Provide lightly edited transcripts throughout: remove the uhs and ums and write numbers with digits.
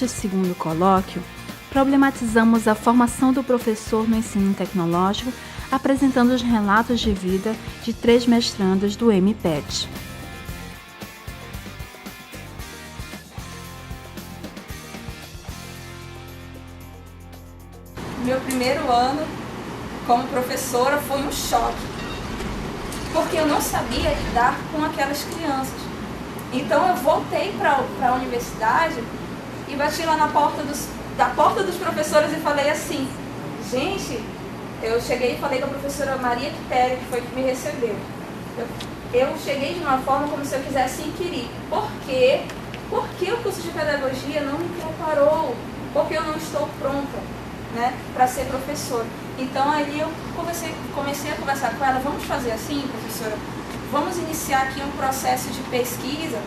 Neste segundo colóquio, problematizamos a formação do professor no ensino tecnológico, apresentando os relatos de vida de 3 mestrandos do MPET. Meu primeiro ano como professora foi um choque, porque eu não sabia lidar com aquelas crianças. Então eu voltei para a universidade e bati lá da porta dos professores e falei assim, gente, eu cheguei e falei com a professora Maria Quitéria, que foi que me recebeu. Eu cheguei de uma forma como se eu quisesse inquirir. Por quê? Por que o curso de pedagogia não me preparou? Porque eu não estou pronta, né, para ser professora. Então aí eu comecei a conversar com ela, vamos fazer assim, professora? Vamos iniciar aqui um processo de pesquisa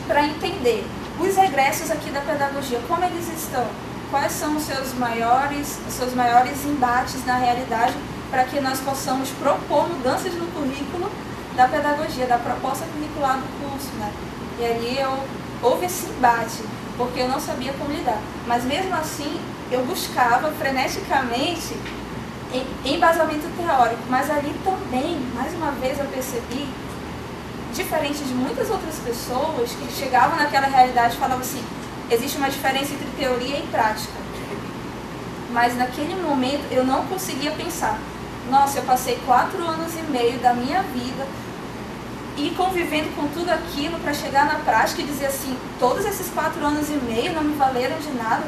para entender os egressos aqui da pedagogia, como eles estão, quais são os seus maiores embates na realidade, para que nós possamos propor mudanças no currículo da pedagogia, da proposta curricular do curso, né? E aí houve esse embate, porque eu não sabia como lidar. Mas mesmo assim, eu buscava freneticamente embasamento teórico, mas ali também, mais uma vez eu percebi, diferente de muitas outras pessoas que chegavam naquela realidade e falavam assim, existe uma diferença entre teoria e prática. Mas naquele momento eu não conseguia pensar, nossa, eu passei 4 anos e meio da minha vida e convivendo com tudo aquilo para chegar na prática e dizer assim, todos esses 4 anos e meio não me valeram de nada,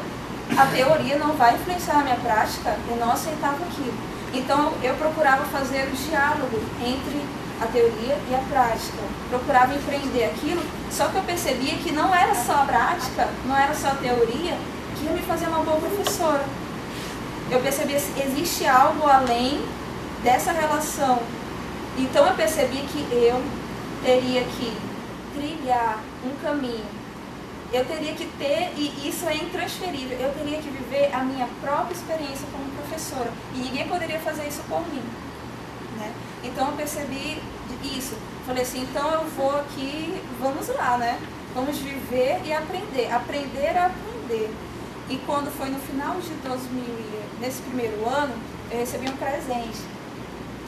a teoria não vai influenciar a minha prática, eu não aceitava aquilo. Então eu procurava fazer o diálogo entre a teoria e a prática, procurava empreender aquilo, só que eu percebia que não era só a prática, não era só a teoria que ia me fazer uma boa professora. Eu percebia que existe algo além dessa relação. Então eu percebi que eu teria que trilhar um caminho, eu teria que ter, e isso é intransferível, eu teria que viver a minha própria experiência como professora, e ninguém poderia fazer isso por mim, né? Então eu percebi isso, falei assim, então eu vou aqui, vamos lá, né? Vamos viver e aprender a aprender. E quando foi no final de 2000, nesse primeiro ano, eu recebi um presente,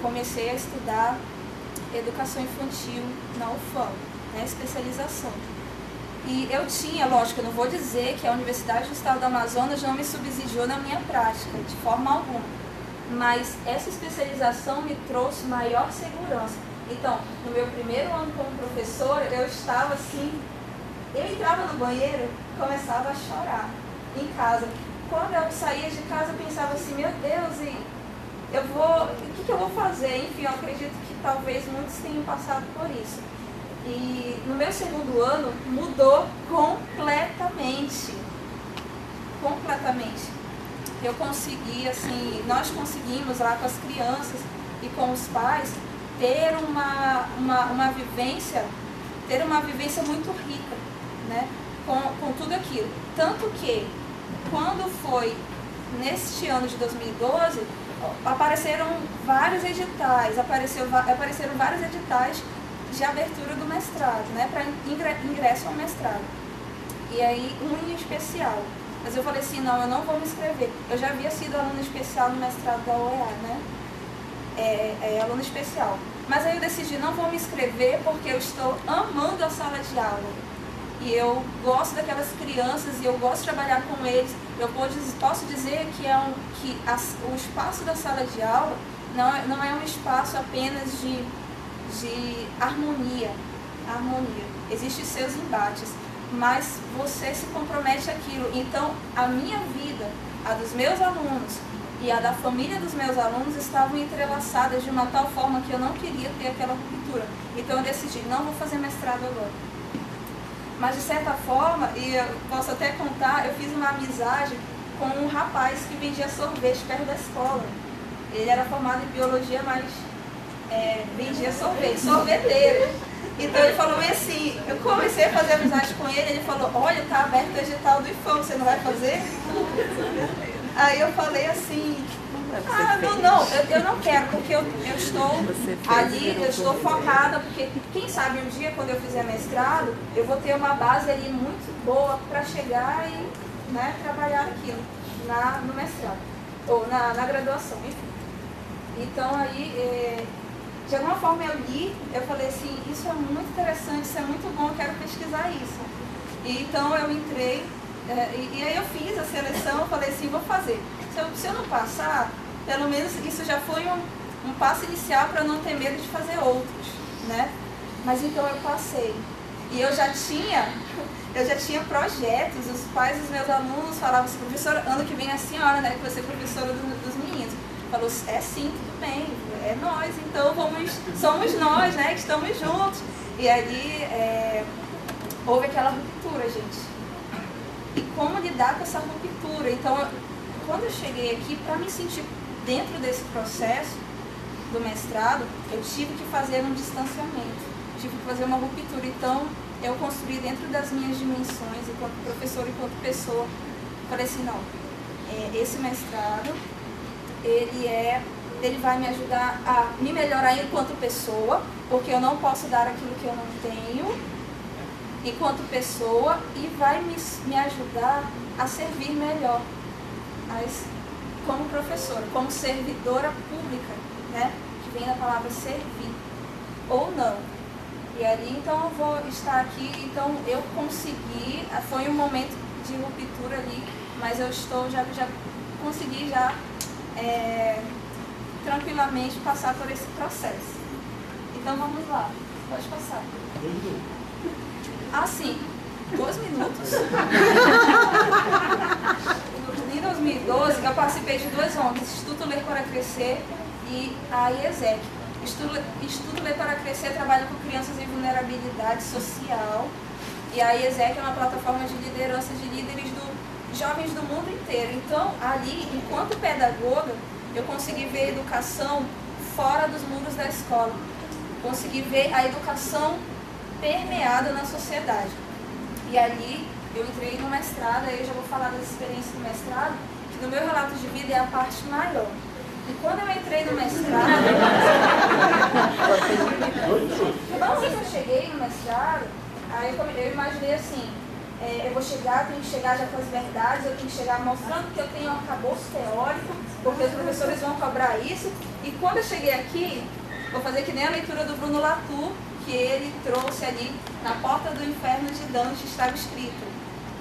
comecei a estudar educação infantil na UFAM, né, especialização. E eu tinha, lógico, eu não vou dizer que a Universidade do Estado do Amazonas não me subsidiou na minha prática, de forma alguma. Mas essa especialização me trouxe maior segurança. Então, no meu primeiro ano como professora, eu estava assim, eu entrava no banheiro, começava a chorar em casa. Quando eu saía de casa, eu pensava assim, meu Deus, o que eu vou fazer? Enfim, eu acredito que talvez muitos tenham passado por isso. E no meu segundo ano mudou completamente. Eu consegui, assim, nós conseguimos lá com as crianças e com os pais ter uma vivência muito rica, né, com tudo aquilo. Tanto que, quando foi neste ano de 2012, apareceram vários editais, de abertura do mestrado, né, para ingresso ao mestrado. E aí, um em especial. Mas eu falei assim, não, eu não vou me inscrever. Eu já havia sido aluna especial no mestrado da UEA, né? Aluna especial. Mas aí eu decidi, não vou me inscrever porque eu estou amando a sala de aula. E eu gosto daquelas crianças e eu gosto de trabalhar com eles. Eu posso dizer que o espaço da sala de aula não é um espaço apenas de harmonia. Existem seus embates, mas você se compromete àquilo. Então, a minha vida, a dos meus alunos e a da família dos meus alunos estavam entrelaçadas de uma tal forma que eu não queria ter aquela ruptura. Então, eu decidi, não vou fazer mestrado agora. Mas, de certa forma, e eu posso até contar, eu fiz uma amizade com um rapaz que vendia sorvete perto da escola. Ele era formado em biologia, mas vendia sorveteiro. Então ele falou assim, eu comecei a fazer amizade com ele falou, olha, tá aberto o edital do IFAM, você não vai fazer? Aí eu falei assim, eu não quero, porque eu estou ali, eu estou focada, porque quem sabe um dia, quando eu fizer mestrado, eu vou ter uma base ali muito boa para chegar e, né, trabalhar aquilo no mestrado, ou na graduação, enfim. Então aí, de alguma forma eu li, eu falei assim, isso é muito interessante, isso é muito bom, eu quero pesquisar isso. E então eu entrei, e aí eu fiz a seleção, eu falei assim, vou fazer. Se eu não passar, pelo menos isso já foi um passo inicial para não ter medo de fazer outros, né? Mas então eu passei. E eu já tinha projetos, os pais dos meus alunos falavam assim, professora, ano que vem é a senhora, né, que vai ser professora dos meninos. Falou, é sim, tudo bem, é nós, então somos nós, né, estamos juntos. E aí houve aquela ruptura, gente. E como lidar com essa ruptura? Então, quando eu cheguei aqui, para me sentir dentro desse processo do mestrado, eu tive que fazer um distanciamento, tive que fazer uma ruptura. Então, eu construí dentro das minhas dimensões, enquanto professora, enquanto pessoa, falei assim, não, esse mestrado, ele vai me ajudar a me melhorar enquanto pessoa, porque eu não posso dar aquilo que eu não tenho, enquanto pessoa, e vai me ajudar a servir melhor, como professora, como servidora pública, né? Que vem da palavra servir, ou não. E ali, então, eu vou estar aqui, então, eu consegui, foi um momento de ruptura ali, mas eu já consegui tranquilamente passar por esse processo. Então, vamos lá, pode passar. Sim, 2 minutos. Em 2012, eu participei de 2 ONGs, Instituto Ler para Crescer e a IESEC. Instituto Ler para Crescer trabalha com crianças em vulnerabilidade social e a IESEC é uma plataforma de liderança de líderes jovens do mundo inteiro. Então, ali, enquanto pedagoga, eu consegui ver a educação fora dos muros da escola. Consegui ver a educação permeada na sociedade. E ali eu entrei no mestrado, aí eu já vou falar das experiências do mestrado, que no meu relato de vida é a parte maior. E quando eu entrei no mestrado, antes eu cheguei no mestrado, aí eu imaginei assim, eu vou chegar, tenho que chegar já com as verdades, eu tenho que chegar mostrando que eu tenho um arcabouço teórico, porque os professores vão cobrar isso. E quando eu cheguei aqui, vou fazer que nem a leitura do Bruno Latour, que ele trouxe ali, na porta do inferno de Dante estava escrito,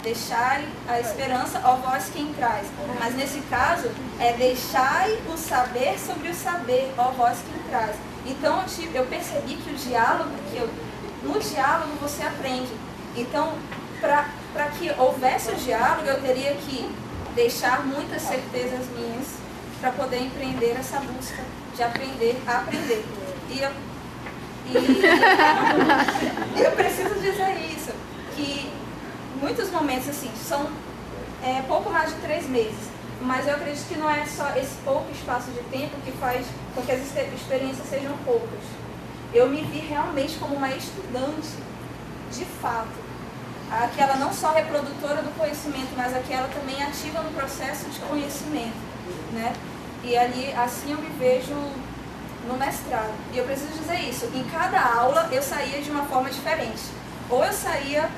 deixai a esperança, ó vós quem traz. Mas nesse caso, deixai o saber sobre o saber, ó vós quem traz. Então eu percebi que o diálogo, no diálogo você aprende. Então, para que houvesse o diálogo, eu teria que deixar muitas certezas minhas para poder empreender essa busca de aprender a aprender. E eu preciso dizer isso, que muitos momentos assim, são pouco mais de 3 meses, mas eu acredito que não é só esse pouco espaço de tempo que faz com que as experiências sejam poucas. Eu me vi realmente como uma estudante, de fato, aquela não só reprodutora do conhecimento, mas aquela também ativa no processo de conhecimento, né? E ali, assim eu me vejo no mestrado. E eu preciso dizer isso, em cada aula eu saía de uma forma diferente. Ou eu saía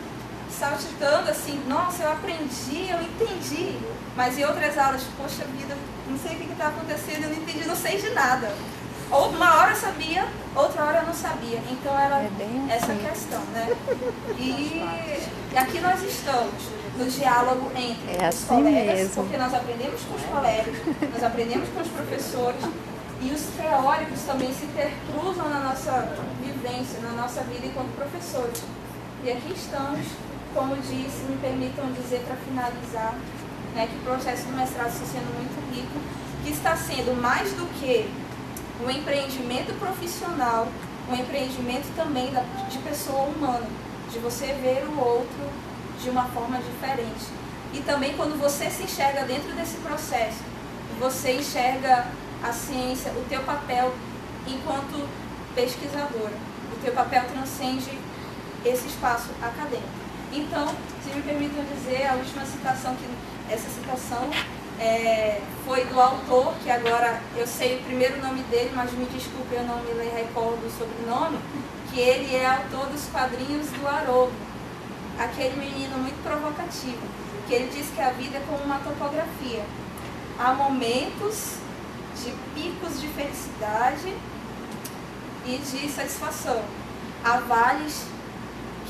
saltitando assim, nossa, eu aprendi, eu entendi. Mas em outras aulas, poxa vida, não sei o que está acontecendo, eu não entendi, não sei de nada. Ou uma hora eu sabia, outra hora eu não sabia. Então era essa questão, né? E aqui nós estamos no diálogo entre os colegas, porque nós aprendemos com os colegas, nós aprendemos com os professores, e os teóricos também se intercruzam na nossa vivência, na nossa vida enquanto professores. E aqui estamos, como disse, me permitam dizer para finalizar, né, que o processo do mestrado está sendo muito rico, que está sendo mais do que um empreendimento profissional, um empreendimento também de pessoa humana, de você ver o outro de uma forma diferente. E também quando você se enxerga dentro desse processo, você enxerga a ciência, o teu papel enquanto pesquisadora, o teu papel transcende esse espaço acadêmico. Então, se me permitam dizer, a última citação, essa citação foi do autor, que agora eu sei o primeiro nome dele, mas me desculpe, eu não me recordo o sobrenome, que ele é autor dos quadrinhos do Haroldo. aquele menino muito provocativo, que ele diz que a vida é como uma topografia. Há momentos de picos de felicidade e de satisfação. Há vales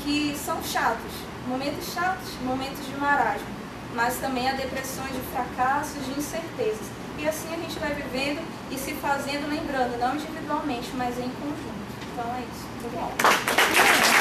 que são chatos, momentos de marasmo, mas também há depressões de fracassos, de incertezas. E assim a gente vai vivendo e se fazendo, lembrando, não individualmente, mas em conjunto. Então é isso. Muito bom.